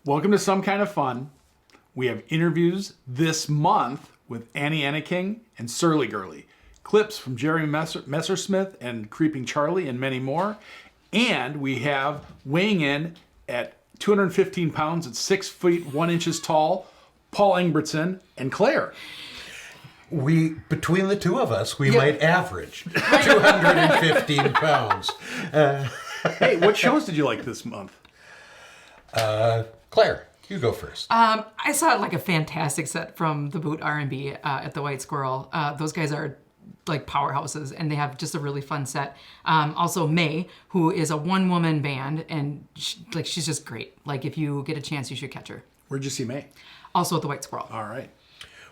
Welcome to Some Kind of Fun. We have interviews this month with Annie Enneking and Surly Gurley, clips from Jerry Messersmith and Creeping Charlie, and many more. And we have weighing in at 215 pounds at 6 feet 1 inches tall, Paul Engbertson and Claire. Between the two of us, we might average 215 pounds. Hey, what shows did you like this month? Claire, you go first. I saw like a fantastic set from the Boot R&B at the White Squirrel. Those guys are like powerhouses, and they have just a really fun set. Also, May, who is a one-woman band, and she's just great. Like, if you get a chance, you should catch her. Where'd you see May? Also at the White Squirrel. All right.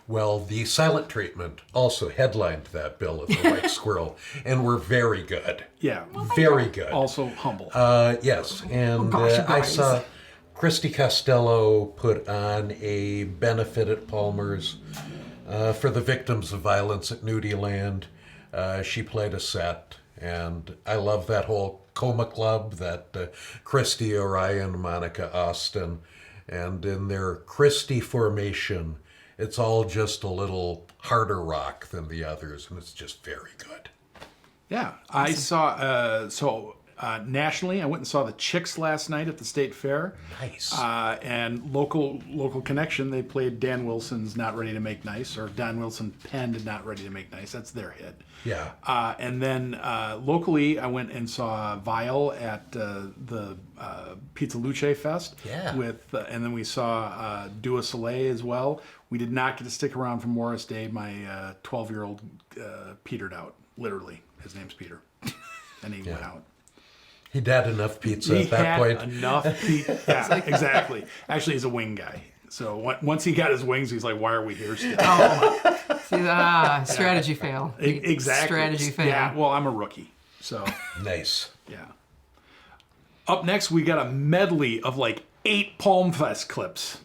Well, the Silent Treatment also headlined that bill at the White Squirrel, and were very good. Yeah. Very good. Also humble. Yes, and I guys. saw Christy Costello put on a benefit at Palmer's for the victims of violence at Nudie Land. She played a set, and I love that whole Coma Club that Christy Orion, Monica Austin, and in their Christy formation, it's all just a little harder rock than the others, and it's just very good. Yeah, I saw, nationally, I went and saw the Chicks last night at the State Fair. Nice. And local connection, they played Dan Wilson's Not Ready to Make Nice, or Dan Wilson penned Not Ready to Make Nice. That's their hit. Yeah. And then locally, I went and saw Vile at the Pizza Luce Fest. Yeah. And then we saw Dua Soleil as well. We did not get to stick around for Morris Day. My 12-year-old petered out, literally. His name's Peter. And he went out. He'd had enough pizza at that point. Enough pizza. Yeah, exactly. Actually, he's a wing guy. So once he got his wings, he's like, why are we here still? See, strategy fail. Exactly. Strategy fail. Yeah, well, I'm a rookie. So, Nice. yeah. Up next, we got a medley of like 8 Palm Fest clips.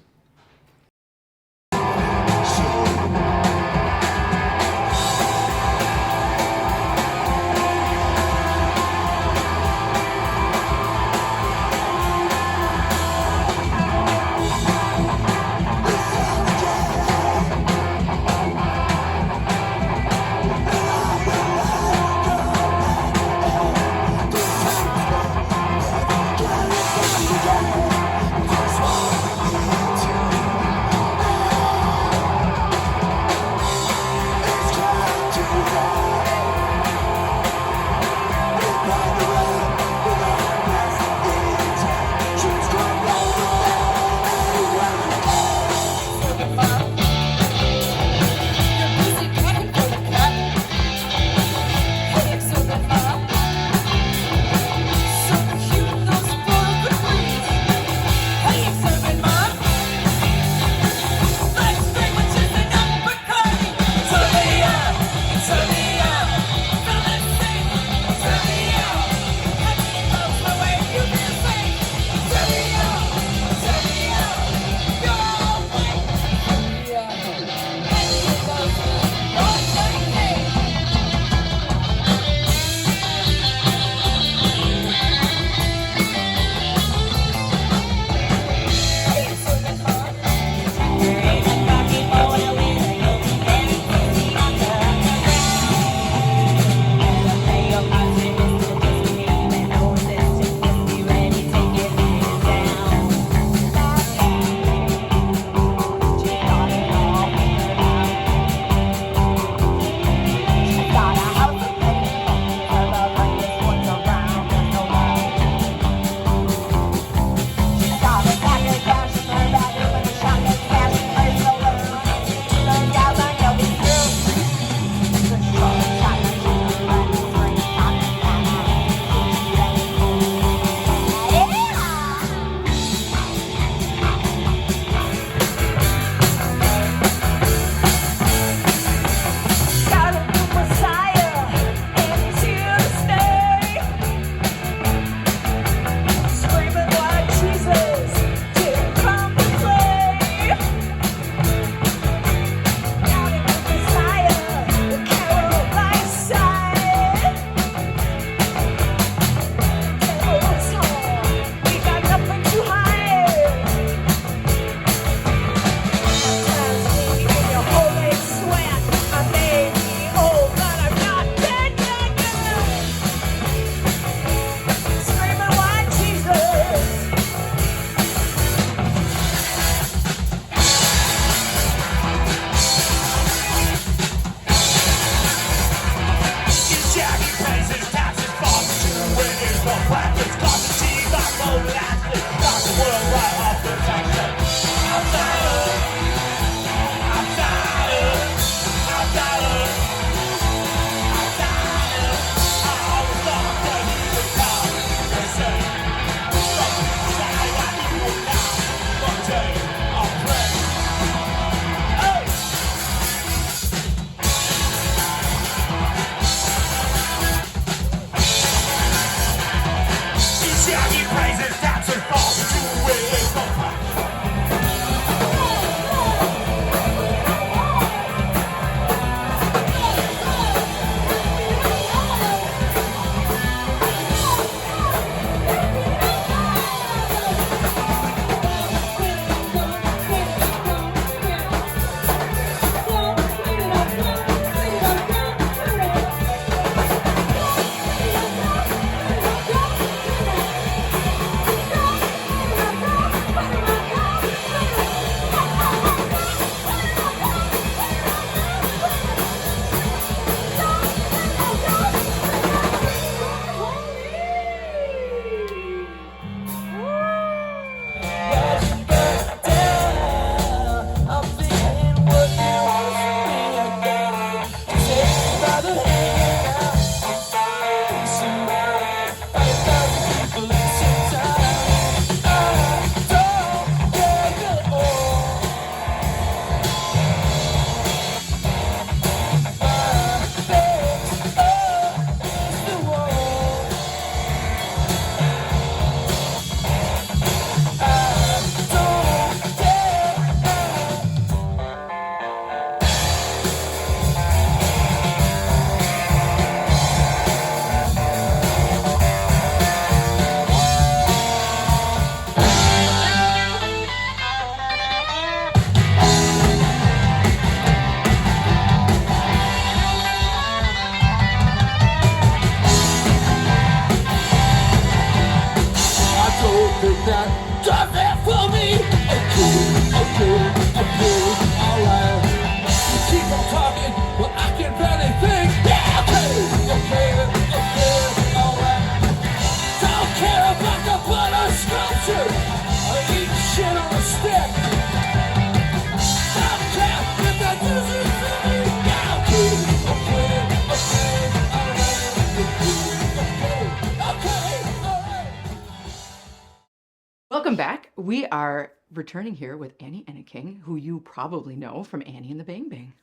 We are returning here with Annie Enneking, who you probably know from Annie and the Bang Bang.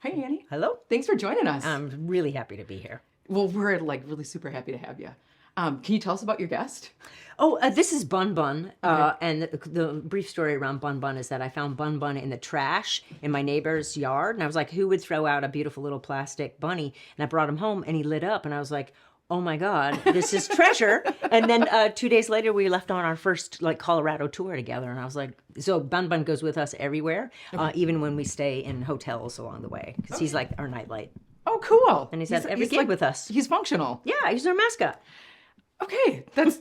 Hi, Annie. Hello. Thanks for joining us. I'm really happy to be here. Well, we're like really super happy to have you. Can you tell us about your guest? Oh, this is Bun Bun. And the brief story around Bun Bun is that I found Bun Bun in the trash in my neighbor's yard. And I was like, who would throw out a beautiful little plastic bunny? And I brought him home and he lit up. And I was like, oh my God, this is treasure. And then 2 days later, we left on our first like Colorado tour together. And I was like, so Bun Bun goes with us everywhere, even when we stay in hotels along the way, because he's like our nightlight. Oh, cool. And he's at every gig with us. He's functional. Yeah, he's our mascot. Okay, that's.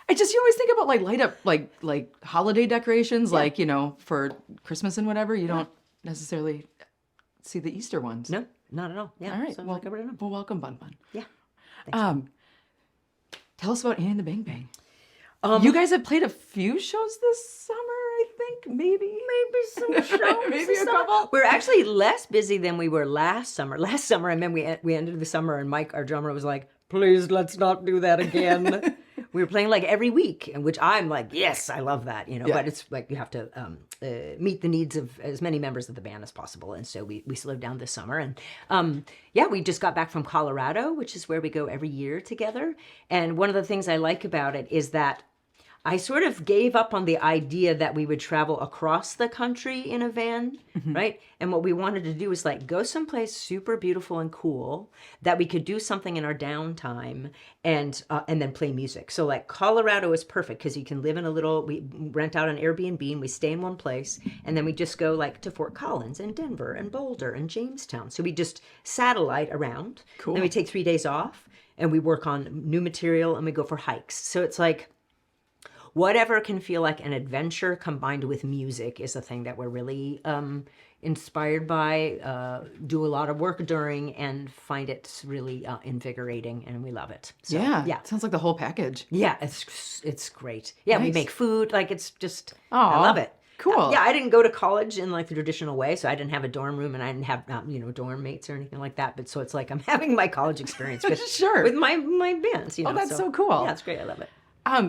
You always think about like light up like holiday decorations, like for Christmas and whatever. You don't necessarily see the Easter ones. No, not at all. Yeah. All right. So Well, like, I wrote it down. well, welcome, Bun Bun. Yeah. Tell us about Annie and the Bang Bang. You guys have played a few shows this summer, I think. Maybe Some shows. Maybe a couple. We're actually less busy than we were last summer. Last summer, I mean, we ended the summer, and Mike, our drummer, was like, "Please, let's not do that again." We were playing like every week, and which I'm like, yes, I love that, Yeah. But it's like you have to meet the needs of as many members of the band as possible, and so we slowed down this summer. And we just got back from Colorado, which is where we go every year together. And one of the things I like about it is that I sort of gave up on the idea that we would travel across the country in a van, right? And what we wanted to do was like go someplace super beautiful and cool that we could do something in our downtime and then play music. So like Colorado is perfect because you can live in we rent out an Airbnb and we stay in one place, and then we just go like to Fort Collins and Denver and Boulder and Jamestown. So we just satellite around. Cool. Then we take 3 days off and we work on new material and we go for hikes. So it's like whatever can feel like an adventure combined with music is a thing that we're really inspired by, do a lot of work during, and find it really invigorating, and we love it. So, Yeah. It sounds like the whole package. Yeah, it's great. Yeah, we Nice. make food. Like it's just, Aw, I love it. cool. Yeah, I didn't go to college in like the traditional way, so I didn't have a dorm room and I didn't have dorm mates or anything like that. But so it's like I'm having my college experience with Sure. with my bands. Oh, that's so cool. Yeah, it's great. I love it.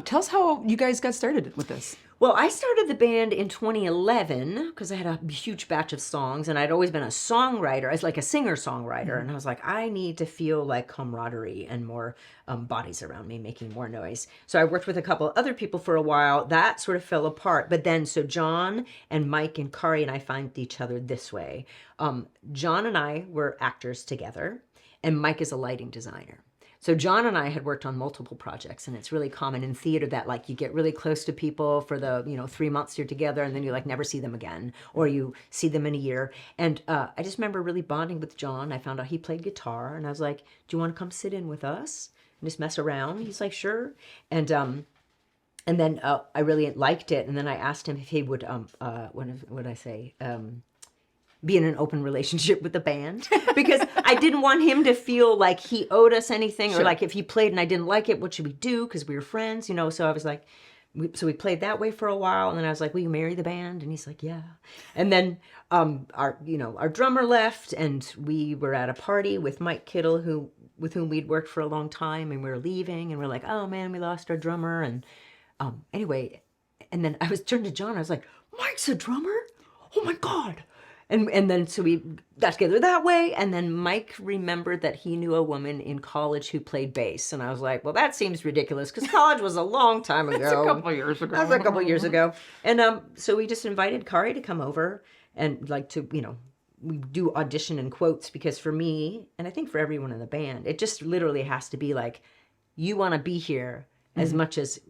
Tell us how you guys got started with this. Well, I started the band in 2011 because I had a huge batch of songs, and I'd always been a songwriter, as like a singer-songwriter, and I was like, I need to feel like camaraderie and more bodies around me making more noise. So I worked with a couple of other people for a while. That sort of fell apart. But then, so John and Mike and Kari and I found each other this way. John and I were actors together, and Mike is a lighting designer. So John and I had worked on multiple projects, and it's really common in theater that like you get really close to people for the 3 months you're together, and then you like never see them again, or you see them in a year. And I just remember really bonding with John. I found out he played guitar, and I was like, "Do you want to come sit in with us and just mess around?" He's like, "Sure." And then I really liked it, and then I asked him if he would what would I say? Be in an open relationship with the band, because I didn't want him to feel like he owed us anything, or like if he played and I didn't like it, what should we do? Because we were friends, So I was like, we played that way for a while, and then I was like, "Will you marry the band?" And he's like, "Yeah." And then our drummer left, and we were at a party with Mike Kittle, with whom we'd worked for a long time, and we were leaving, and we're like, "Oh man, we lost our drummer." And anyway, and then I was turned to John. I was like, "Mike's a drummer? Oh my God!" And then so we got together that way, and then Mike remembered that he knew a woman in college who played bass, and I was like, well, that seems ridiculous because college was a long time ago. It's a couple of years ago. That was a couple of years ago, and so we just invited Kari to come over and we do audition in quotes, because for me, and I think for everyone in the band, it just literally has to be like, you want to be here as much as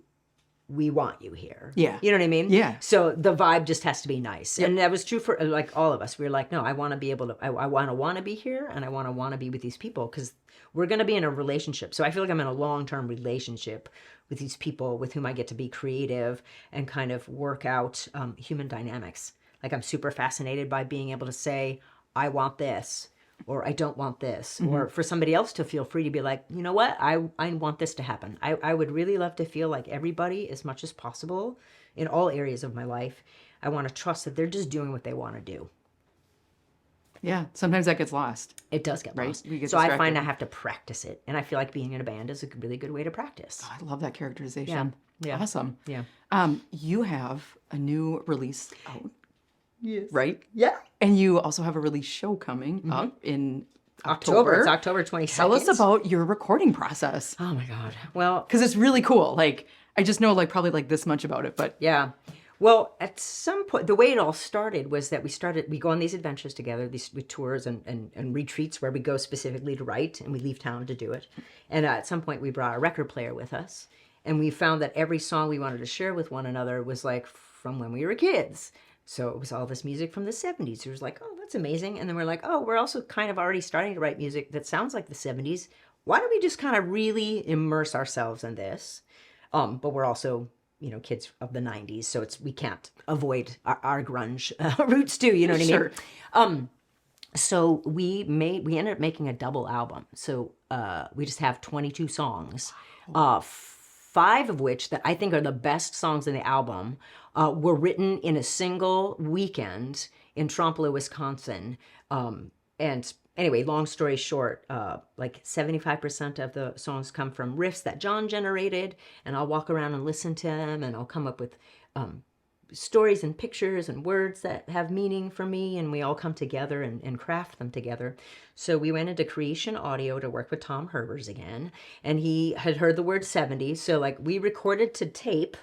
we want you here. Yeah. You know what I mean? Yeah. So the vibe just has to be nice. And that was true for like all of us. We were like, no, I want to be able to, I want to be here, and I want to be with these people because we're going to be in a relationship. So I feel like I'm in a long-term relationship with these people with whom I get to be creative and kind of work out human dynamics. Like I'm super fascinated by being able to say, I want this, or I don't want this, or for somebody else to feel free to be like, you know what, I want this to happen. I would really love to feel like everybody, as much as possible, in all areas of my life, I want to trust that they're just doing what they want to do. Yeah. Sometimes that gets lost. It does get Right. lost. We get So I find distracted. I have to practice it. And I feel like being in a band is a really good way to practice. I love that characterization. Yeah. Awesome. Yeah. You have a new release out, Yes. right? Yeah. And you also have a release show coming up in October. October. It's October 22nd. Tell us about your recording process. Oh my God. Well, Because it's really cool. Like, I just know like probably like this much about it, but yeah. Well, at some point, the way it all started was that we go on these adventures together, these tours and retreats where we go specifically to write, and we leave town to do it. And at some point, we brought a record player with us, and we found that every song we wanted to share with one another was like from when we were kids. So it was all this music from the 70s. It was like, oh, that's amazing. And then we're like, oh, we're also kind of already starting to write music that sounds like the 70s. Why don't we just kind of really immerse ourselves in this? But we're also, kids of the 90s, so we can't avoid our grunge roots too, you know what I mean? Sure. So we ended up making a double album. So we just have 22 songs, 5 of which that I think are the best songs in the album were written in a single weekend in Trompeau, Wisconsin. And anyway, long story short, like 75% of the songs come from riffs that John generated, and I'll walk around and listen to them, and I'll come up with stories and pictures and words that have meaning for me, and we all come together and craft them together. So we went into Creation Audio to work with Tom Herbers again, and he had heard the word 70s, so like we recorded to tape,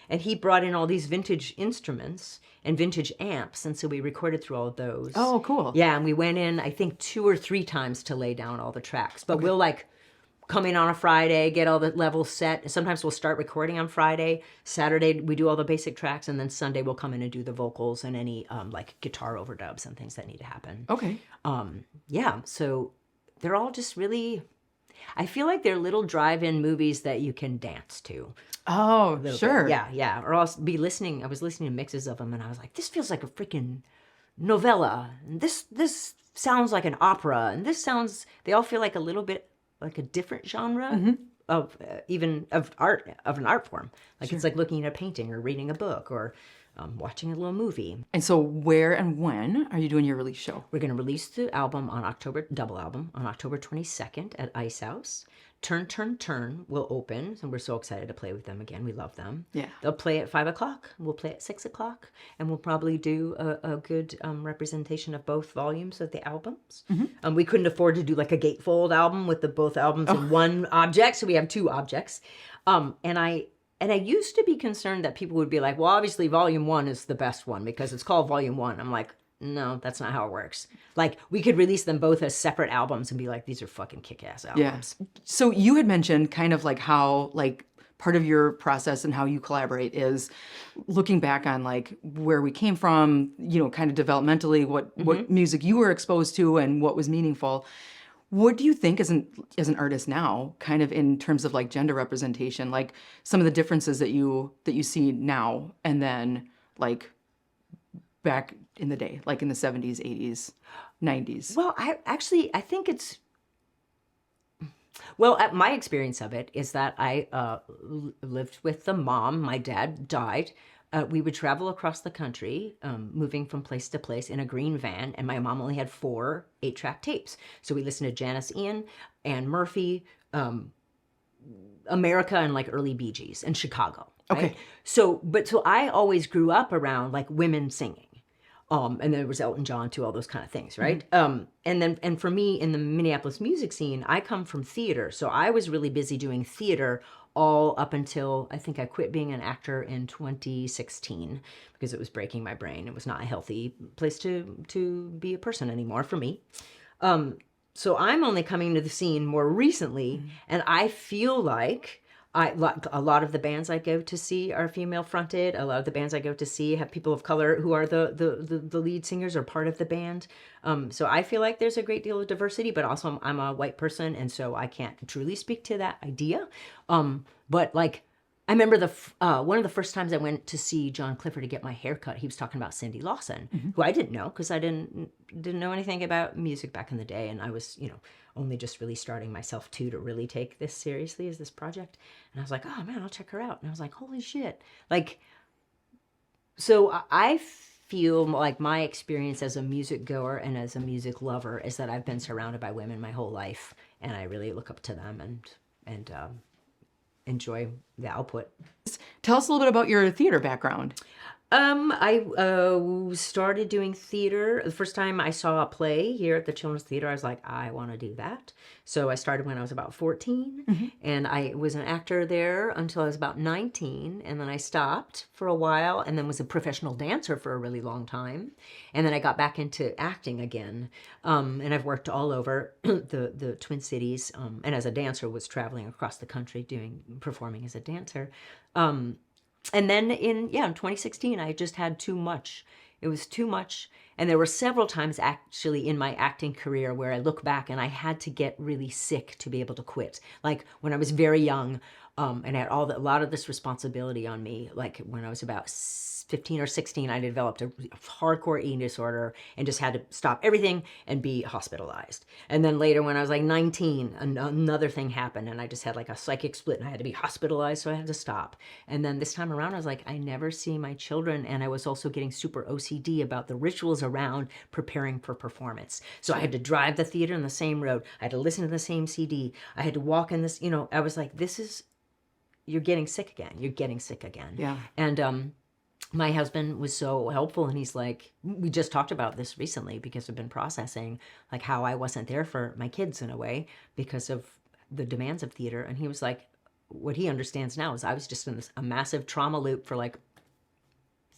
and he brought in all these vintage instruments and vintage amps, and so we recorded through all of those. Oh, cool. Yeah, and we went in, I think, 2 or 3 times to lay down all the tracks. But we'll like come in on a Friday, get all the levels set. Sometimes we'll start recording on Friday. Saturday, we do all the basic tracks, and then Sunday we'll come in and do the vocals and any like guitar overdubs and things that need to happen. Okay. Yeah, so they're all just really, I feel like they're little drive-in movies that you can dance to. Oh, sure. Yeah. Or I'll be listening. I was listening to mixes of them, and I was like, "This feels like a freaking novella. And this sounds like an opera. And this sounds." They all feel like a little bit like a different genre of even of an art form. Like it's like looking at a painting or reading a book or watching a little movie. And so, where and when are you doing your release show? We're going to release the double album on October 22nd at Ice House. Turn, Turn, Turn will open, and we're so excited to play with them again. We love them. Yeah. They'll play at 5 o'clock. We'll play at 6 o'clock, and we'll probably do a good representation of both volumes of the albums. We couldn't afford to do like a gatefold album with both albums in one object, so we have 2 objects. And I used to be concerned that people would be like, well, obviously Volume 1 is the best one because it's called Volume 1. I'm like, no, that's not how it works. Like, we could release them both as separate albums and be like, these are fucking kick-ass albums. Yeah. So you had mentioned kind of like how like part of your process and how you collaborate is looking back on like where we came from, kind of developmentally, what music you were exposed to and what was meaningful. What do you think as an artist now, kind of in terms of like gender representation, like some of the differences that you see now and then like back in the day, like in the 70s, 80s, 90s? Well, I think it's... my experience of it is that I lived with the mom. My dad died. We would travel across the country, moving from place to place in a green van, and my mom only had 4 8-track tapes. So we listened to Janis Ian, Anne Murphy, America, and like early Bee Gees, and Chicago. Right? Okay. So I always grew up around like women singing. And there was Elton John too, all those kind of things, right? And for me in the Minneapolis music scene, I come from theater. So I was really busy doing theater all up until I think I quit being an actor in 2016 because it was breaking my brain. It was not a healthy place to be a person anymore for me. So I'm only coming to the scene more recently, and I feel like a lot of the bands I go to see are female fronted. A lot of the bands I go to see have people of color who are the lead singers or part of the band. So I feel like there's a great deal of diversity, but also I'm a white person, and so I can't truly speak to that idea. But like, I remember one of the first times I went to see John Clifford to get my hair cut, he was talking about Cindy Lawson, who I didn't know because I didn't know anything about music back in the day, and I was, only just really starting myself too to really take this seriously as this project. And I was like, oh man, I'll check her out. And I was like, holy shit. Like, so I feel like my experience as a music goer and as a music lover is that I've been surrounded by women my whole life, and I really look up to them and enjoy the output. Tell us a little bit about your theater background. I started doing theater. The first time I saw a play here at the Children's Theater, I was like, I want to do that. So I started when I was about 14, and I was an actor there until I was about 19, and then I stopped for a while, and then was a professional dancer for a really long time, and then I got back into acting again, and I've worked all over the Twin Cities, and as a dancer was traveling across the country performing as a dancer. And then in 2016, I just had too much. It was too much. And there were several times actually in my acting career where I look back and I had to get really sick to be able to quit. Like when I was very young, and I had a lot of this responsibility on me. Like when I was about 15 or 16, I developed a hardcore eating disorder and just had to stop everything and be hospitalized. And then later when I was like 19, another thing happened and I just had like a psychic split and I had to be hospitalized, so I had to stop. And then this time around, I was like, I never see my children. And I was also getting super OCD about the rituals around preparing for performance. So I had to drive the theater on the same road. I had to listen to the same CD. I had to walk in this, I was like, you're getting sick again. You're getting sick again. Yeah. And, my husband was so helpful, and he's like, we just talked about this recently because I've been processing like how I wasn't there for my kids in a way because of the demands of theater. And he was like, what he understands now is I was just in a massive trauma loop for like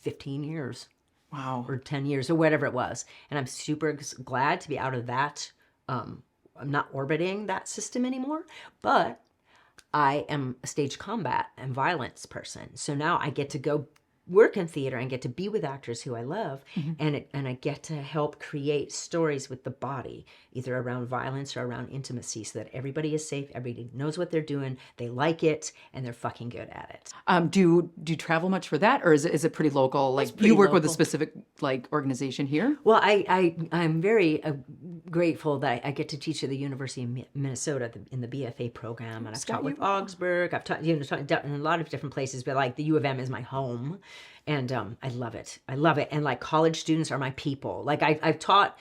15 years. Wow. Or 10 years or whatever it was. And I'm super glad to be out of that. I'm not orbiting that system anymore, but I am a stage combat and violence person. So now I get to go work in theater and get to be with actors who I love, and I get to help create stories with the body, either around violence or around intimacy, so that everybody is safe, everybody knows what they're doing, they like it, and they're fucking good at it. Do you travel much for that, or is it pretty local? Like pretty you work with a local. specific like organization here? Well, I'm very grateful that I get to teach at the University of Minnesota in the BFA program, and I've taught with Augsburg. I've taught in a lot of different places, but like the U of M is my home, and I love it. I love it, and like college students are my people. Like I've taught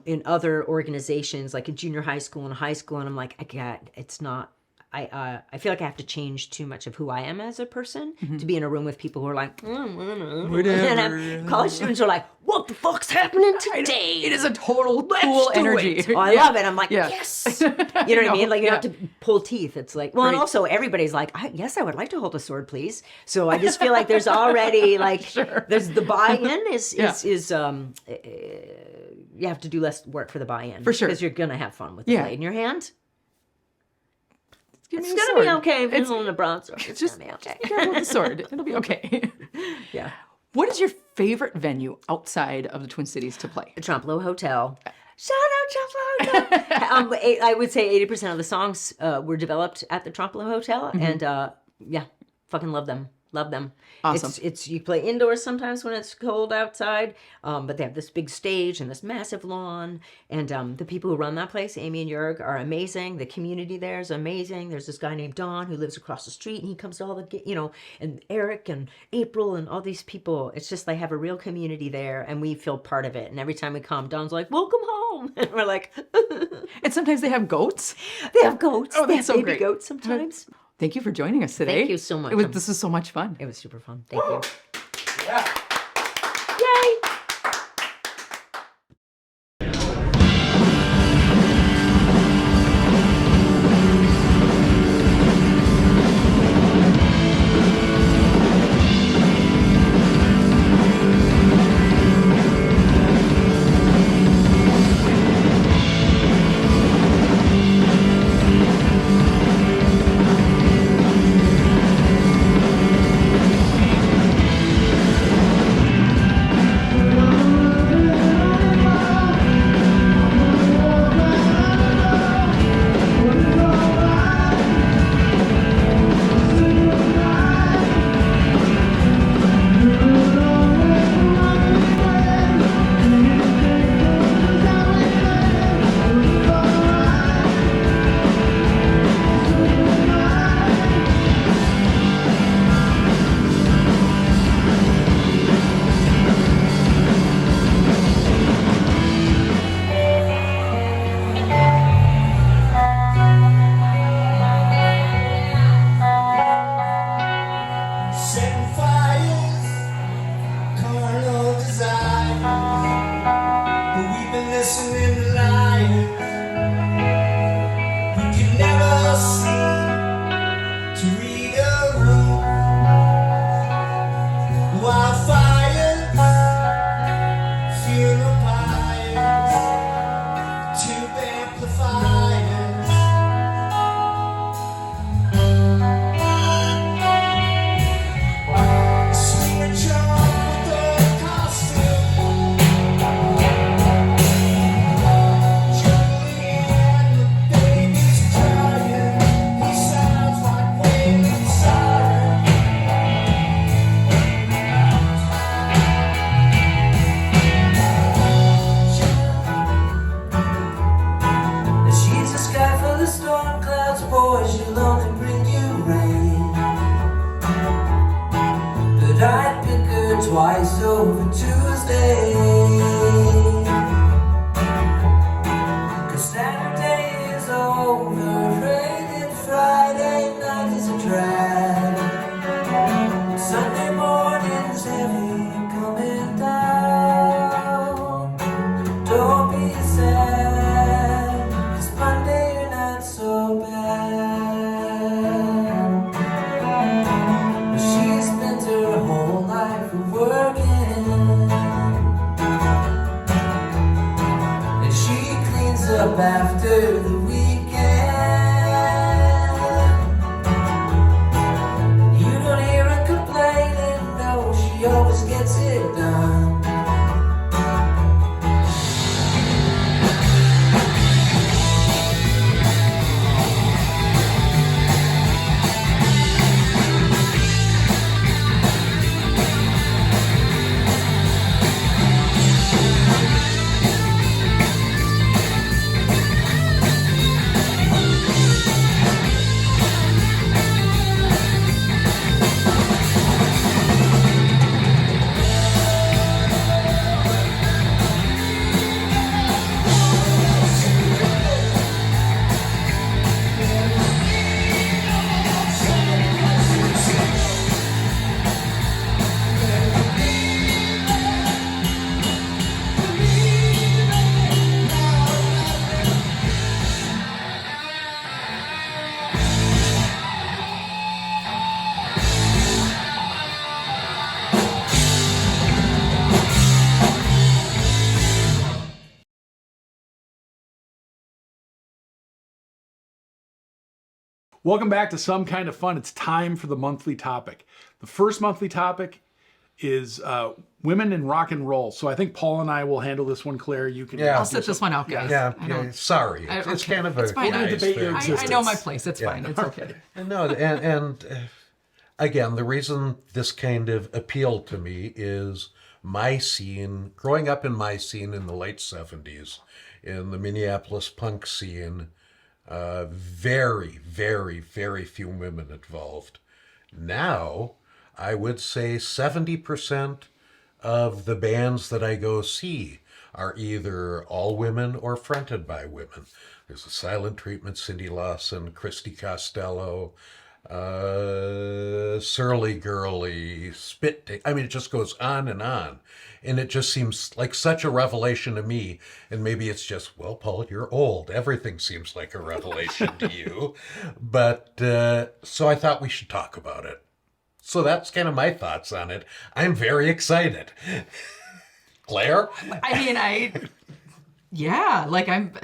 in other organizations, like in junior high school and high school, and I'm like, it's not. I feel like I have to change too much of who I am as a person to be in a room with people who are like, whatever. And college students are like, what the fuck's happening today? It is a total Let's cool do energy. it. Oh, I love it. I'm like, Yeah. yes. You know what I mean? Like you have to pull teeth. It's like, well, and Right. also everybody's like, yes, I would like to hold a sword, please. So I just feel like there's already like, there's the buy-in is you have to do less work for the buy-in. For sure. Because you're going to have fun with the blade in your hand. Give me It's a going to be sword. okay if it's holding a broadsword. It's Just going to be okay. be careful with the sword. It'll be okay. Yeah. What is your favorite venue outside of the Twin Cities to play? The Trumplow Hotel. Shout out Trumplow Hotel. I would say 80% of the songs were developed at the Trumplow Hotel, and fucking love them. Love them. Awesome. It's you play indoors sometimes when it's cold outside, but they have this big stage and this massive lawn, and the people who run that place, Amy and Jörg, are amazing. The community there is amazing. There's this guy named Don who lives across the street, and he comes to all the, and Eric and April and all these people. It's just they have a real community there, and we feel part of it. And every time we come, Don's like, "Welcome home," and we're like, And sometimes they have goats. "They have goats. Oh, they that's have so baby great. goats sometimes." Thank you for joining us today. Thank you so much. This was so much fun. It was super fun. Thank you. Yeah. and lions you can never see to read a room. Wildfires, funeral pyres, tube amplifiers. Swinging trunk with a costume. Julie and the baby's crying. He sounds like wailing siren. She's a sky full of storm clouds, boy, she'll only bring you rain. But I'd pick her twice over Tuesday. 'Cause Saturday is overrated, Friday night is a drag. Sunday morning's heavy coming down. Don't be sad, 'cause Monday you're not so bad. But she spent her whole life working, and she cleans up after the weekend. And you don't hear her complaining, no, she always gets it done. Welcome back to Some Kind of Fun. It's time for the monthly topic. The first monthly topic is women in rock and roll. So I think Paul and I will handle this one. Claire, you can. Yeah. I'll sit this one out, guys. Yeah, sorry. It's okay. kind of a It's fine. guys debate your thing. I know my place. It's fine. It's okay. No, and again, the reason this kind of appealed to me is my scene, growing up in my scene in the late 70s, in the Minneapolis punk scene, very, very, very few women involved. Now, I would say 70% of the bands that I go see are either all women or fronted by women. There's a Silent Treatment, Cindy Lawson, Christy Costello, Surly Gurley, I mean, it just goes on. And it just seems like such a revelation to me. And maybe it's just, well, Paul, you're old. Everything seems like a revelation to you. But so I thought we should talk about it. So that's kind of my thoughts on it. I'm very excited. Claire?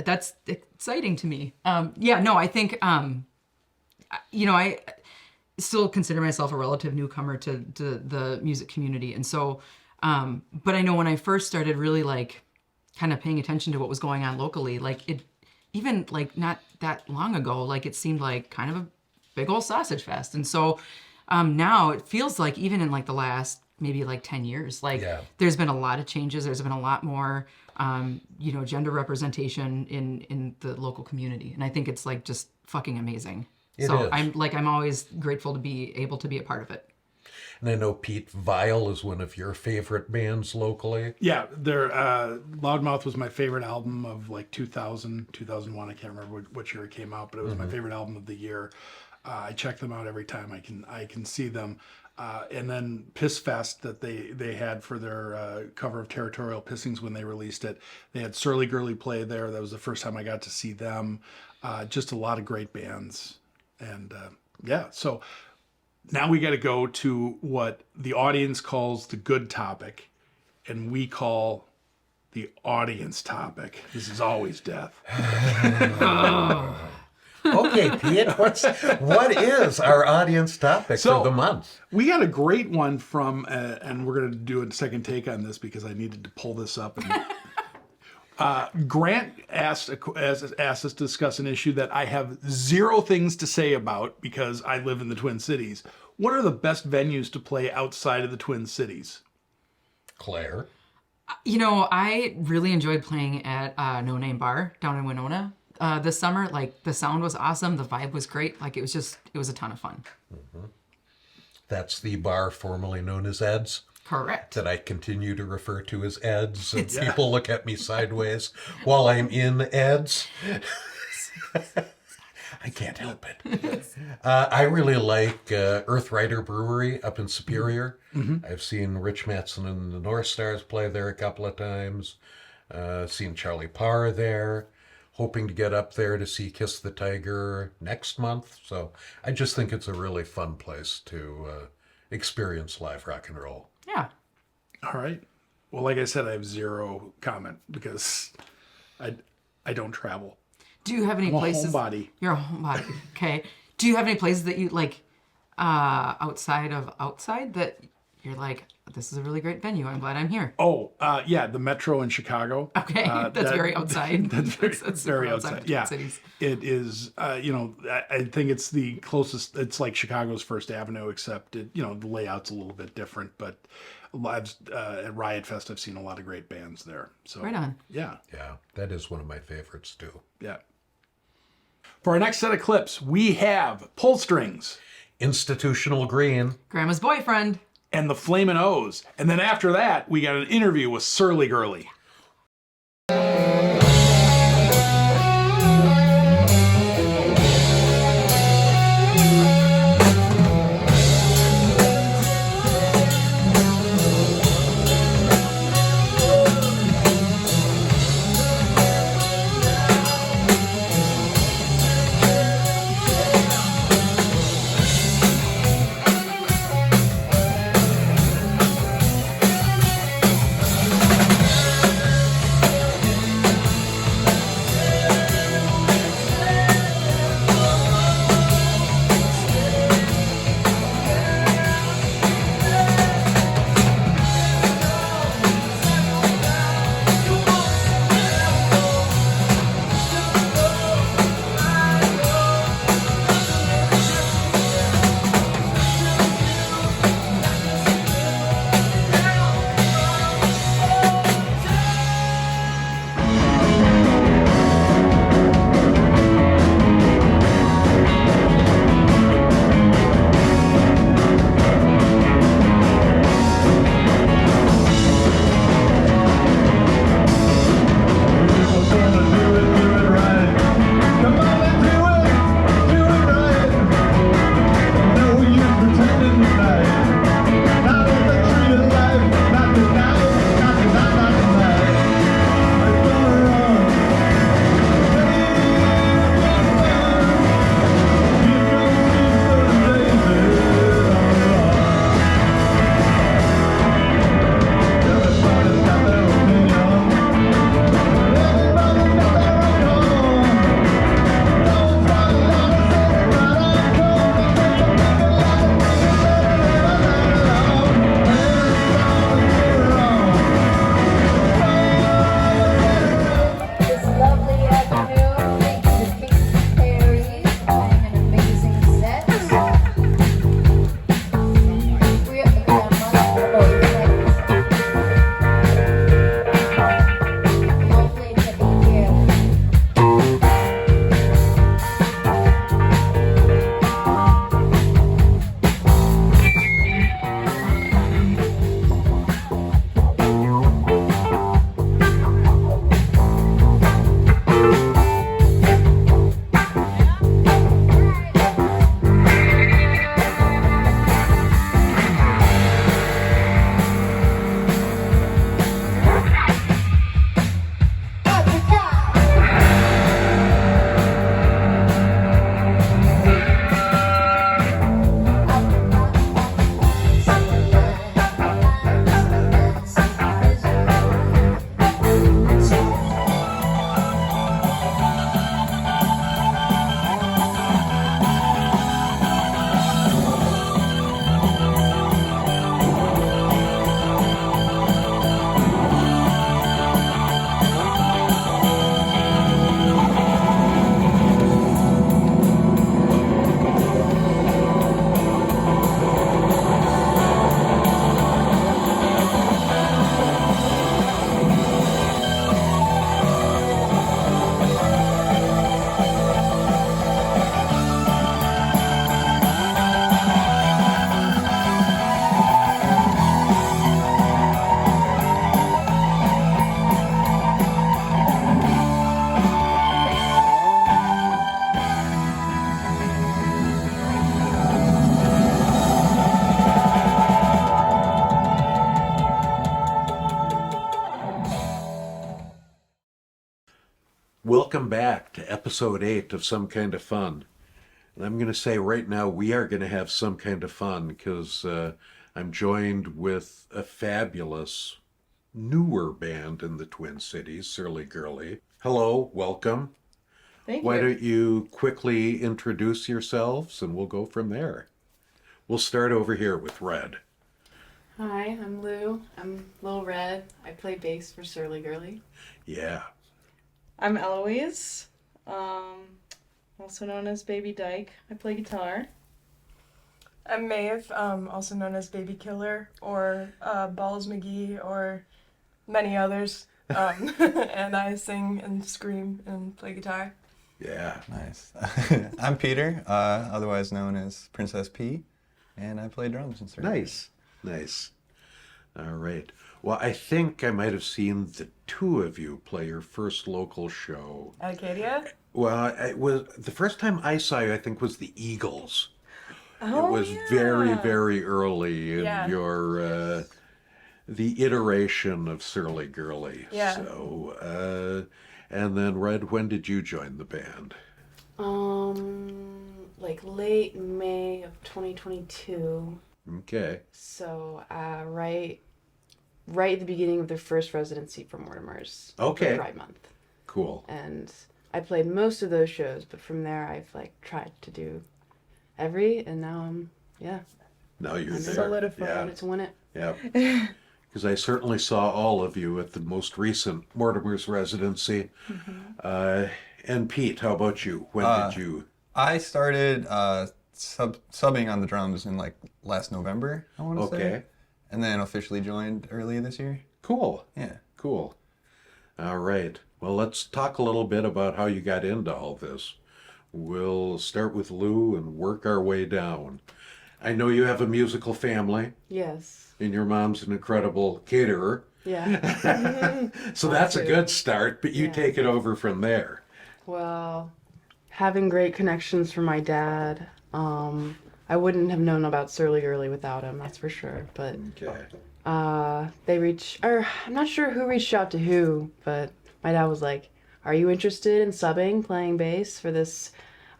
That's exciting to me. I think, I still consider myself a relative newcomer to the music community. And so, but I know when I first started really like kind of paying attention to what was going on locally, like it, even like not that long ago, like it seemed like kind of a big old sausage fest. And so, now it feels like even in like the last maybe like 10 years, like there's been a lot of changes. There's been a lot more, gender representation in the local community. And I think it's like just fucking amazing. It so is. I'm always grateful to be able to be a part of it. And I know Pete Vile is one of your favorite bands locally. Yeah, their Loudmouth was my favorite album of like 2000, 2001. I can't remember what year it came out, but it was my favorite album of the year. I check them out every time I can see them. And then Piss Fest that they had for their cover of Territorial Pissings when they released it. They had Surly Gurley play there. That was the first time I got to see them. Just a lot of great bands. And so now we got to go to what the audience calls the good topic, and we call the audience topic. This is always death. Okay, Pete, what is our audience topic for the month? We got a great one from, and we're going to do a second take on this because I needed to pull this up. And Grant asked us to discuss an issue that I have zero things to say about because I live in the Twin Cities. What are the best venues to play outside of the Twin Cities? Claire? You know, I really enjoyed playing at No Name Bar down in Winona this summer. Like, the sound was awesome. The vibe was great. Like, it was a ton of fun. Mm-hmm. That's the bar formerly known as Ed's. Correct. That I continue to refer to as Ed's. And people look at me sideways while I'm in Ed's. I can't help it. I really like Earth Rider Brewery up in Superior. Mm-hmm. I've seen Rich Mattson and the North Stars play there a couple of times. Seen Charlie Parr there. Hoping to get up there to see Kiss the Tiger next month. So I just think it's a really fun place to experience live rock and roll. Yeah. All right. Well, like I said, I have zero comment because I don't travel. Do you have any I'm places? A homebody. You're a homebody. Okay. Do you have any places that you like outside that you're like, this is a really great venue. I'm glad I'm here. Oh, yeah, the Metro in Chicago. Okay, that's very outside. That's very outside. Yeah, cities. It is. I think it's the closest. It's like Chicago's First Avenue, except the layout's a little bit different. But at Riot Fest, I've seen a lot of great bands there. So right on. Yeah, that is one of my favorites too. Yeah. For our next set of clips, we have Pull Strings, Institutional Green, Grandma's Boyfriend, and the Flamin' O's. And then after that, we got an interview with Surly Gurley. Welcome back to episode 8 of Some Kind of Fun. And I'm going to say right now we are going to have some kind of fun because I'm joined with a fabulous newer band in the Twin Cities, Surly Gurley. Hello, welcome. Thank Why you. don't you quickly introduce yourselves and we'll go from there. We'll start over here with Red. Hi, I'm Lou. I'm Lil Red. I play bass for Surly Gurley. Yeah. I'm Eloise, also known as Baby Dyke. I play guitar. I'm Maeve, also known as Baby Killer or Balls McGee or many others. And I sing and scream and play guitar. Yeah. Nice. I'm Peter, otherwise known as Princess P, and I play drums and stuff. Nice. All right. Well, I think I might have seen the two of you play your first local show. At Acadia? Well, it was the first time I saw you, I think, was the Eagles. Oh, It was yeah. very, very early in Yeah. your the iteration of Surly Gurley. Yeah. So, and then Red, when did you join the band? Like late May of 2022. Okay. So, right at the beginning of their first residency for Mortimer's. Okay. For Pride Month. Cool. And I played most of those shows, but from there I've like tried to do and now Now you're I'm there. solidified. Yeah. wanted to win it. Yeah. Because I certainly saw all of you at the most recent Mortimer's residency. And Pete, how about you? When did you? I started subbing on the drums in like last November, I want to say. Okay. And then officially joined earlier this year. Cool. Yeah. Cool. All right. Well, let's talk a little bit about how you got into all this. We'll start with Lou and work our way down. I know you have a musical family, Yes. and your mom's an incredible caterer. Yeah. So that's a too. good start, but you Yeah. take it over from there. Well, having great connections from my dad. I wouldn't have known about Surly Gurley without him, that's for sure. But Okay. I'm not sure who reached out to who, but my dad was like, "Are you interested in subbing, playing bass for this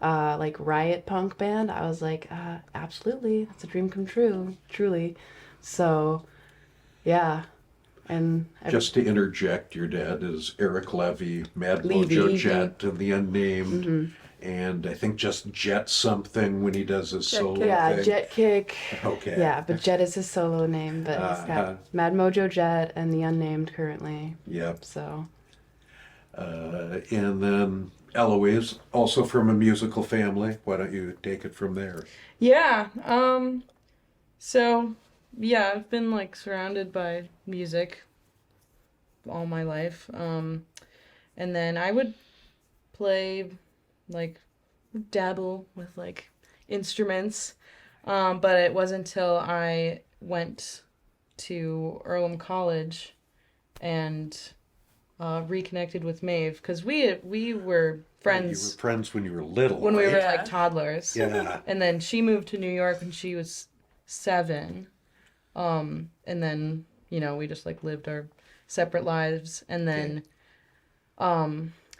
like riot punk band?" I was like, "Absolutely, that's a dream come true, truly." So, yeah, and Just to interject, your dad is Eric Levy, Mad Levy, Mojo Levy. Jet, and the Unnamed. And I think just Jet something when he does his solo yeah, thing. Jet Kick. Okay. Yeah, but Jet is his solo name, but he's Uh-huh. got Mad Mojo Jet and the Unnamed currently. Yep. So. And then Eloise, also from a musical family. Why don't you take it from there? Yeah. So, yeah, I've been like surrounded by music all my life. And then I would play, like, dabble with like instruments. But it wasn't until I went to Earlham College and reconnected with Maeve because we were You friends were friends when you were little, when we right? were like toddlers. Yeah. And then she moved to New York when she was 7. And then, we just like lived our separate lives. And then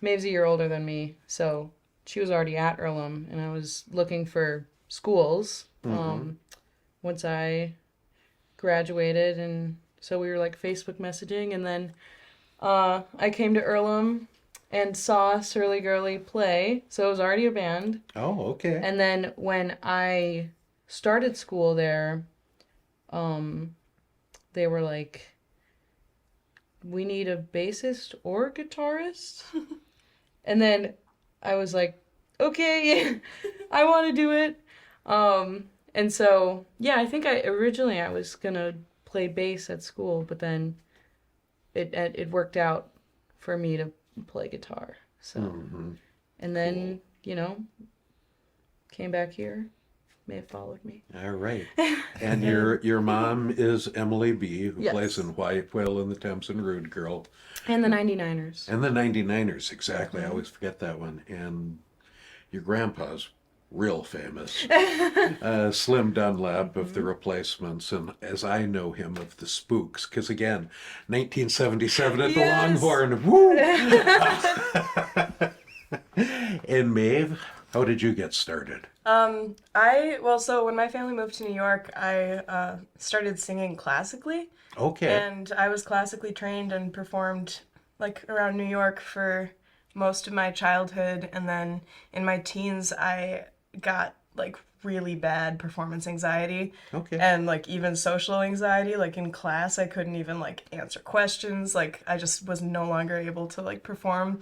Maeve's a year older than me, so she was already at Earlham, and I was looking for schools once I graduated, and so we were like Facebook messaging, and then I came to Earlham and saw Surly Gurley play, so it was already a band. Oh, okay. And then when I started school there, they were like, "We need a bassist or a guitarist." And then I was like, "Okay, I want to do it." And so, yeah, I think I was gonna play bass at school, but then it worked out for me to play guitar. So, and then, came back here. May have followed me. All right. And your mom is Emily B., who Yes. plays in White Whale and the Thames and Rude Girl. And the 99ers. And the 99ers, exactly. I always forget that one. And your grandpa's real famous. Slim Dunlap of The Replacements, and as I know him, of The Spooks. Because again, 1977 at the Yes. Longhorn. Woo! And Maeve, how did you get started? So when my family moved to New York, I started singing classically. Okay. And I was classically trained and performed like around New York for most of my childhood. And then in my teens, I got like really bad performance anxiety. Okay. And like even social anxiety. Like in class, I couldn't even like answer questions. Like I just was no longer able to like perform.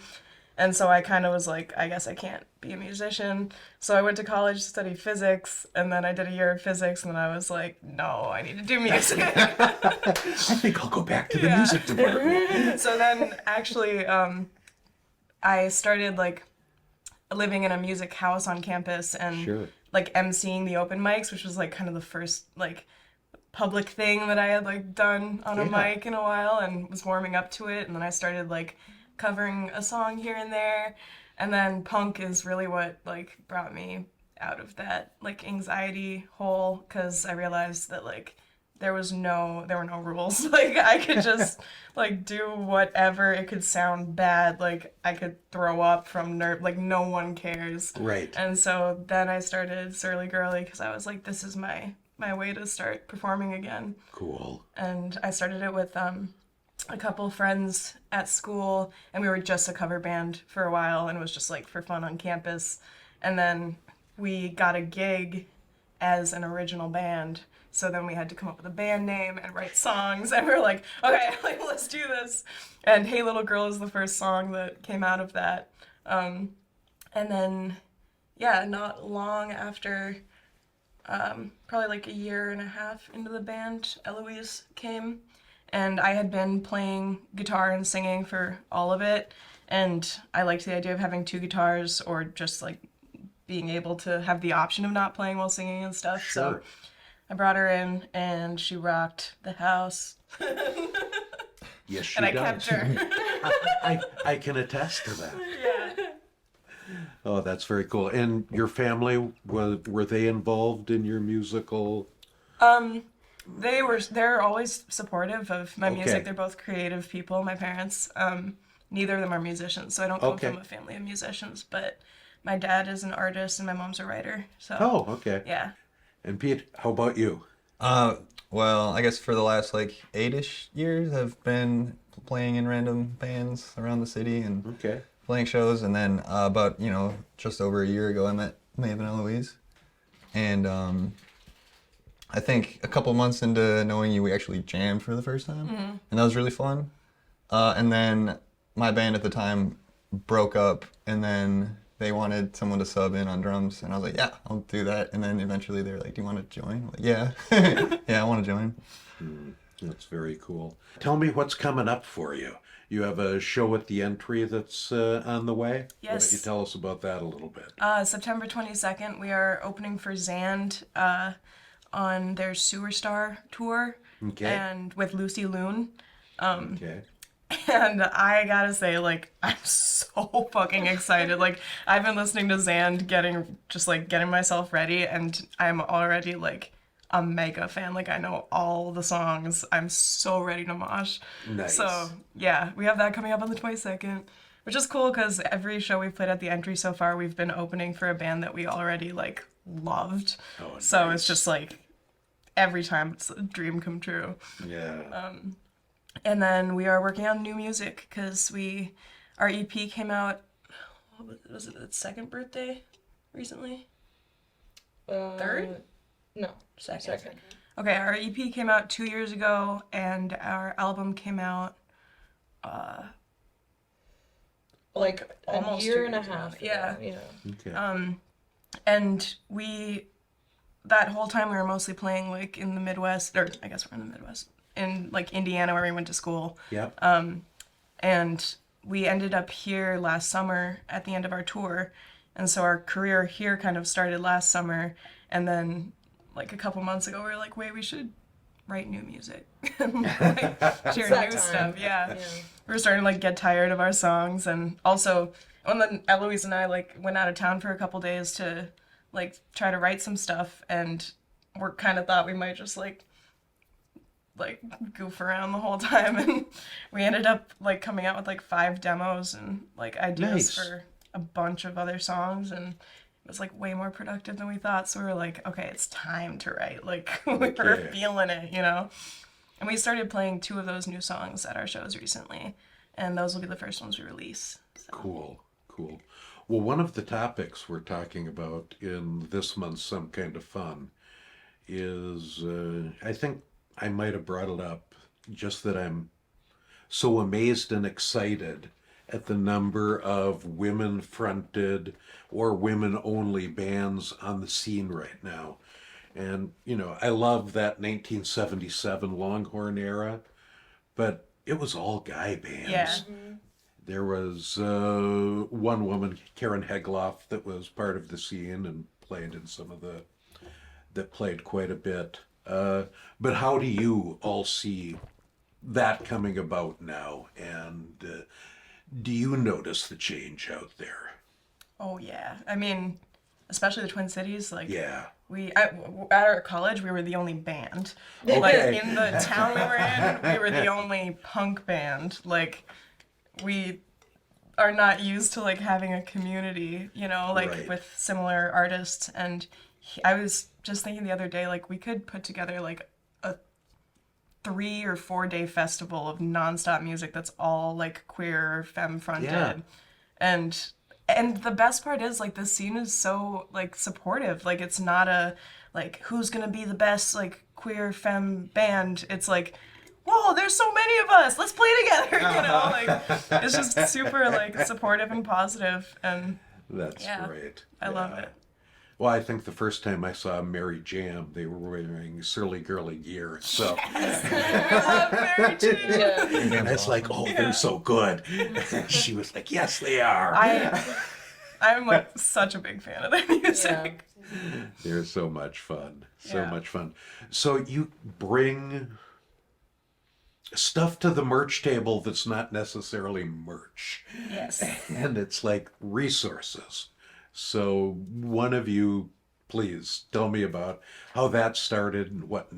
And so I kind of was like, I guess I can't be a musician. So I went to college to study physics, and then I did a year of physics, and then I was like, no, I need to do music. I think I'll go back to the music department. So then actually, I started like living in a music house on campus and Sure. like emceeing the open mics, which was like kind of the first like public thing that I had like done on a mic in a while, and was warming up to it. And then I started like covering a song here and there, and then punk is really what like brought me out of that like anxiety hole, because I realized that like there were no rules. Like I could just like do whatever. It could sound bad, like I could throw up from like no one cares. Right. And so then I started Surly Gurley, because I was like, this is my way to start performing again. Cool. And I started it with a couple friends at school, and we were just a cover band for a while, and it was just like for fun on campus. And then we got a gig as an original band, so then we had to come up with a band name and write songs, and we were like, okay, like let's do this. And Hey Little Girl is the first song that came out of that. And then not long after, probably like a year and a half into the band, Eloise came. And I had been playing guitar and singing for all of it, and I liked the idea of having two guitars, or just like being able to have the option of not playing while singing and stuff. Sure. So I brought her in, and she rocked the house. Yes, she And I does. kept her. I can attest to that. Yeah. Oh, that's very cool. And your family, were they involved in your musical? They're always supportive of my Okay. music. They're both creative people, my parents. Neither of them are musicians, so I don't come Okay. from a family of musicians, but my dad is an artist and my mom's a writer. So Oh, okay. yeah. And Pete, how about you? Well, I guess for the last like 8-ish years, I've been playing in random bands around the city and Okay. playing shows. And then about, just over a year ago, I met Maeve and Eloise. And I think a couple months into knowing you, we actually jammed for the first time. And that was really fun. And then my band at the time broke up, and then they wanted someone to sub in on drums, and I was like, yeah, I'll do that. And then eventually they were like, do you want to join? I'm like, yeah. Yeah, I want to join. That's very cool. Tell me what's coming up for you. You have a show at the Entry that's on the way? Why Yes. don't you tell us about that a little bit? September 22nd, we are opening for Zand on their Sewer Star tour, Okay. and with Lucy Loon. Okay. And I gotta say, like, I'm so fucking excited. Like, I've been listening to Zand getting myself ready, and I'm already, like, a mega fan. Like, I know all the songs. I'm so ready to mosh. Nice. So, yeah, we have that coming up on the 22nd, which is cool, because every show we've played at the Entry so far, we've been opening for a band that we already, like, loved. Oh, So nice. it's just, like, every time it's a dream come true. Yeah. And then we are working on new music, because our EP came out, was it its second birthday recently? Third? No. Second. Okay, our EP came out 2 years ago, and our album came out Like almost a year 2 and a years ago. half. Yeah. Yeah. Okay. And that whole time we were mostly playing like in the Midwest, or I guess we're in the Midwest, in like Indiana where we went to school. Yep. And we ended up here last summer at the end of our tour. And so our career here kind of started last summer. And then like a couple months ago, we were like, wait, we should write new music. Like, share that new time. stuff. Yeah. We were starting to like get tired of our songs. And also, when then Eloise and I like went out of town for a couple days to like try to write some stuff. And we're kind of thought we might just like goof around the whole time, and we ended up like coming out with like 5 demos and like ideas Nice. for a bunch of other songs, and it was like way more productive than we thought. So we were like, okay, it's time to write. Like we were feeling it, you know. And we started playing 2 of those new songs at our shows recently, and those will be the first ones we release. So. Cool. Well, one of the topics we're talking about in this month's Some Kind of Fun is, I think I might have brought it up, just that I'm so amazed and excited at the number of women-fronted or women-only bands on the scene right now. And, you know, I love that 1977 Longhorn era, but it was all guy bands. Yeah. There was one woman, Karen Hegloff, that was part of the scene and played in some of that played quite a bit. But how do you all see that coming about now? And do you notice the change out there? Oh yeah, I mean, especially the Twin Cities. Like, Yeah. at our college, we were the only band. Like in the town we were in, we were the only punk band. Like, we are not used to like having a community, you know, like with similar artists. And I was just thinking the other day, like we could put together like a 3 or 4 day festival of nonstop music that's all like queer, femme fronted, and the best part is like the scene is so like supportive. Like it's not a like who's gonna be the best like queer femme band. It's like, whoa, there's so many of us. Let's play together. You know, like it's just super like supportive and positive, and That's great. I love it. Well, I think the first time I saw Mary Jam, they were wearing Surly Gurley gear. So I love Mary Jane. and it's like, oh, they're so good. She was like, yes, they are. I'm like such a big fan of their music. They're so much fun. So Yeah. much fun. So you bring stuff to the merch table that's not necessarily merch. Yes. And it's like resources. So one of you, please tell me about how that started and what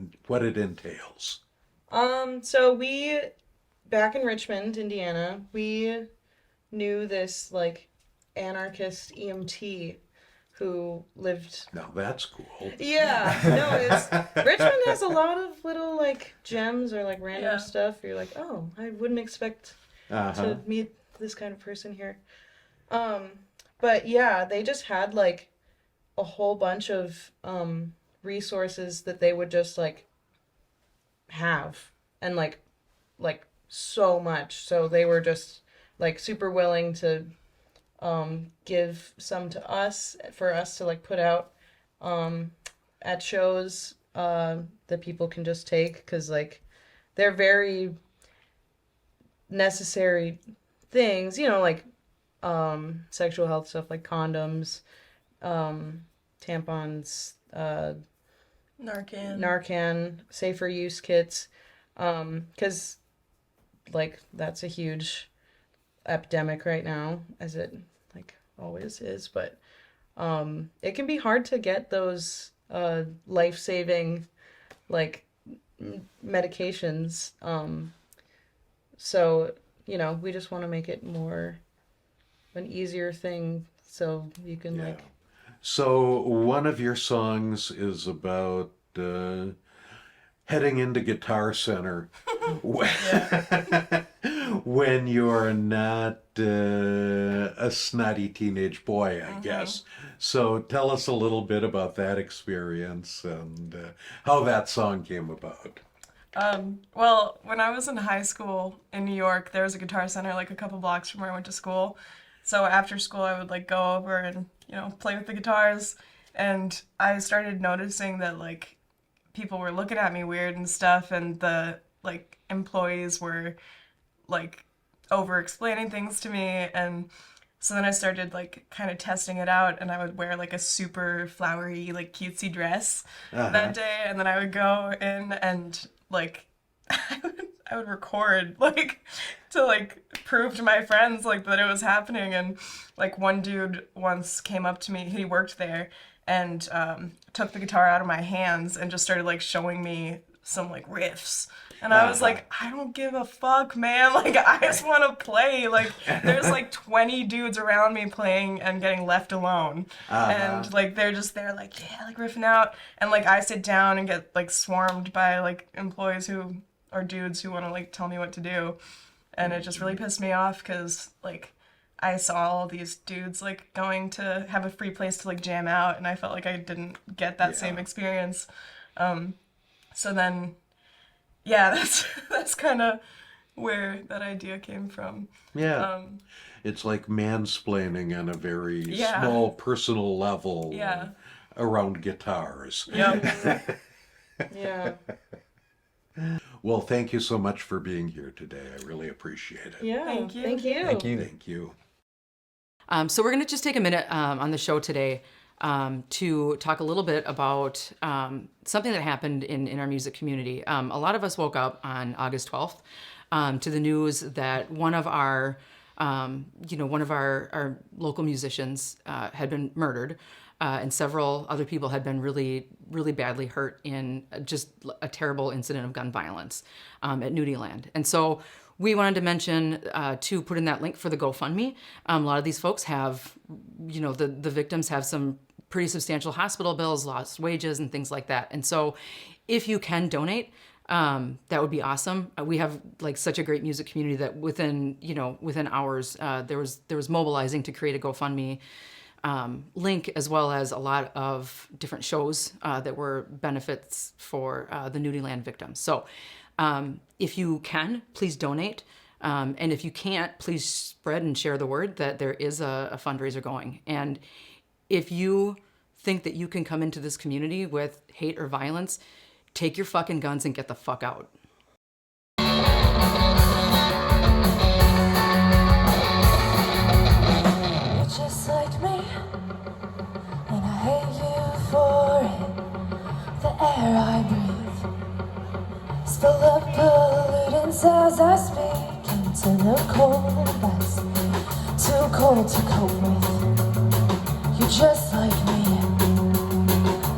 it entails. So we, back in Richmond, Indiana, we knew this like anarchist EMT who lived. Now that's cool. Yeah, no, Richmond has a lot of little like gems or like random stuff. You're like, oh, I wouldn't expect to meet this kind of person here. But yeah, they just had like a whole bunch of resources that they would just like have, and like so much. So they were just like super willing to give some to us for us to like put out at shows that people can just take, because like they're very necessary things, you know, like sexual health stuff like condoms, tampons, Narcan, safer use kits, because like that's a huge epidemic right now, as it like always is. But it can be hard to get those life-saving like medications. So you know, we just want to make it more an easier thing so you can like. So one of your songs is about heading into Guitar Center when you're not a snotty teenage boy, I guess. So tell us a little bit about that experience and how that song came about. Well, when I was in high school in New York, there was a Guitar Center like a couple blocks from where I went to school. So after school, I would like go over and, you know, play with the guitars. And I started noticing that like people were looking at me weird and stuff, and the like employees were like over explaining things to me. And so then I started like kind of testing it out, and I would wear like a super flowery, like cutesy dress that day. And then I would go in and like I would record like to like prove to my friends like that it was happening. And like one dude once came up to me, he worked there, and took the guitar out of my hands and just started like showing me some like riffs. And I was like, I don't give a fuck, man. Like, I just want to play. Like, there's like 20 dudes around me playing and getting left alone. And like, they're just there, like, yeah, like riffing out. And like, I sit down and get like swarmed by like employees who are dudes who want to like tell me what to do. And it just really pissed me off because like, I saw all these dudes like going to have a free place to like jam out. And I felt like I didn't get that same experience. So then, yeah, that's kind of where that idea came from. Yeah. It's like mansplaining on a very small personal level around guitars. Yep. Yeah. Well, thank you so much for being here today. I really appreciate it. Yeah. Thank you. Thank you. Thank you. Thank you. So we're going to just take a minute on the show today to talk a little bit about something that happened in our music community. A lot of us woke up on August 12th to the news that one of our local musicians had been murdered, and several other people had been really, really badly hurt in just a terrible incident of gun violence at Nudieland. And so we wanted to mention to put in that link for the GoFundMe. A lot of these folks have, the victims have some pretty substantial hospital bills, lost wages, and things like that. And so if you can donate, that would be awesome. We have like such a great music community that within hours, there was mobilizing to create a GoFundMe link, as well as a lot of different shows that were benefits for the Nudieland victims. So if you can, please donate. And if you can't, please spread and share the word that there is a fundraiser going. And if you think that you can come into this community with hate or violence, take your fucking guns and get the fuck out. You're just like me, and I hate you for it. The air I breathe is full of pollutants as I speak into the cold that's too cold to cope with. You're just like me,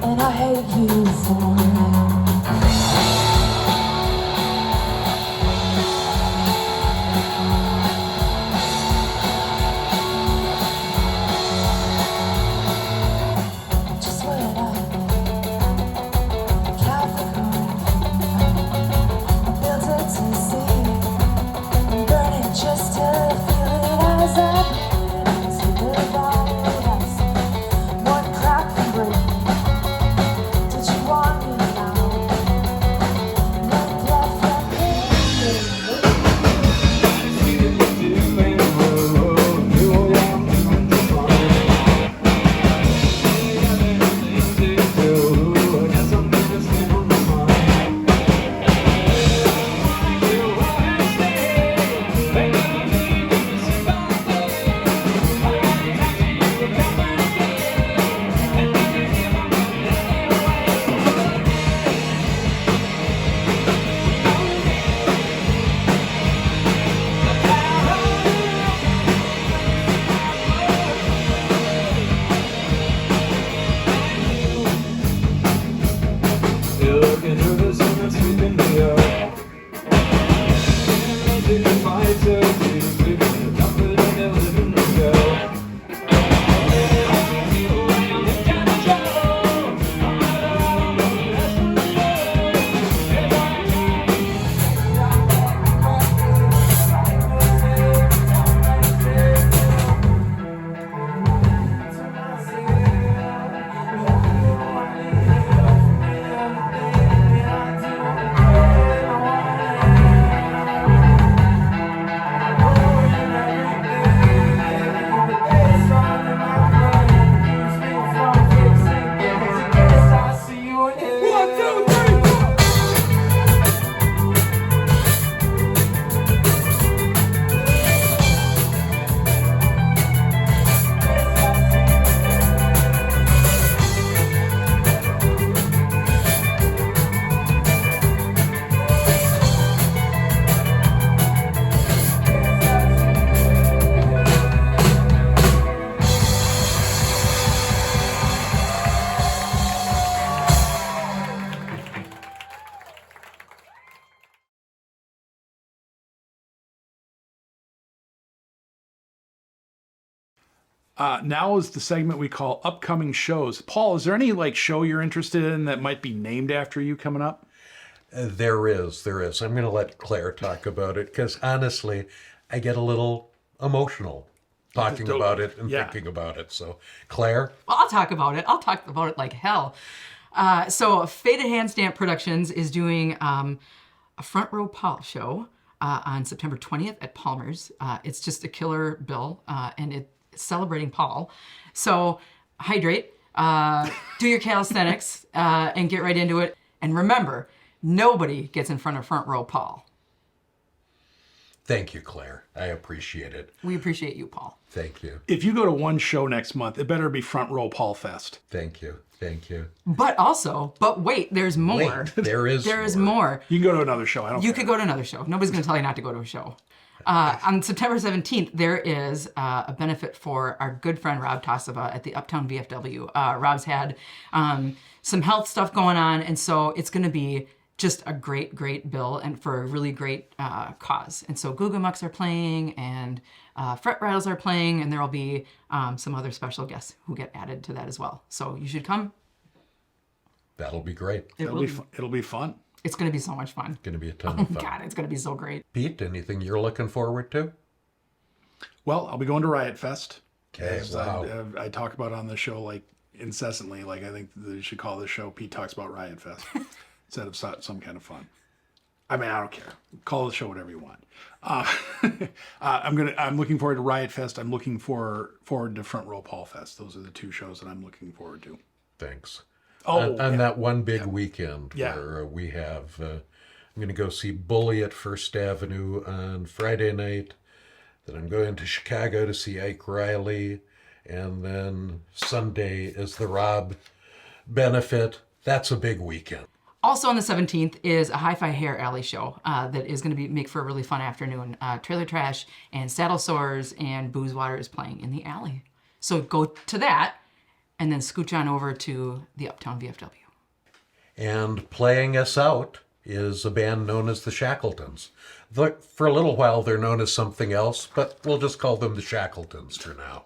and I hate you for it. Just what I Capricorn, I built it to see, and burn it just to feel it as I bleed into the virus. One crack and break. Did you want me now? Now is the segment we call upcoming shows. Paul, is there any show you're interested in that might be named after you coming up? There is. I'm going to let Claire talk about it because honestly, I get a little emotional talking about it and thinking about it. So, Claire? Well, I'll talk about it. I'll talk about it like hell. So Faded Hand Stamp Productions is doing a Front Row Paul show on September 20th at Palmer's. It's just a killer bill, and it's celebrating Paul. So hydrate, do your calisthenics, and get right into it. And remember, nobody gets in front of Front Row Paul. Thank you, Claire. I appreciate it. We appreciate you, Paul. Thank you. If you go to one show next month, it better be Front Row Paul Fest. Thank you. But wait, there's more. Wait, there is more. You can go to another show. I don't You care. could go to another show. Nobody's going to tell you not to go to a show. On September 17th, there is a benefit for our good friend Rob Tosova at the Uptown VFW. Rob's had some health stuff going on, and so it's going to be just a great bill and for a really great cause. And so Goo Mucks are playing, and Fret Rattles are playing, and there will be some other special guests who get added to that as well. So you should come. That'll be great. It'll be fun. It's going to be so much fun. Going to be a ton of fun. God, it's going to be so great. Pete, anything you're looking forward to? Well, I'll be going to Riot Fest. Okay, As wow. I talk about on the show incessantly. I think they should call the show Pete Talks About Riot Fest instead of some kind of fun. I mean, I don't care. Call the show whatever you want. I'm looking forward to Riot Fest. I'm looking forward to Front Row Paul Fest. Those are the two shows that I'm looking forward to. Thanks. Oh, on that one big weekend Yeah. where we have, I'm going to go see Bully at First Avenue on Friday night. Then I'm going to Chicago to see Ike Riley. And then Sunday is the Rob benefit. That's a big weekend. Also on the 17th is a Hi-Fi Hair Alley show that is going to make for a really fun afternoon. Trailer Trash and Saddle Sores and Booze Water is playing in the alley. So go to that and then scooch on over to the Uptown VFW. And playing us out is a band known as the Shackletons. For a little while, they're known as something else, but we'll just call them the Shackletons for now.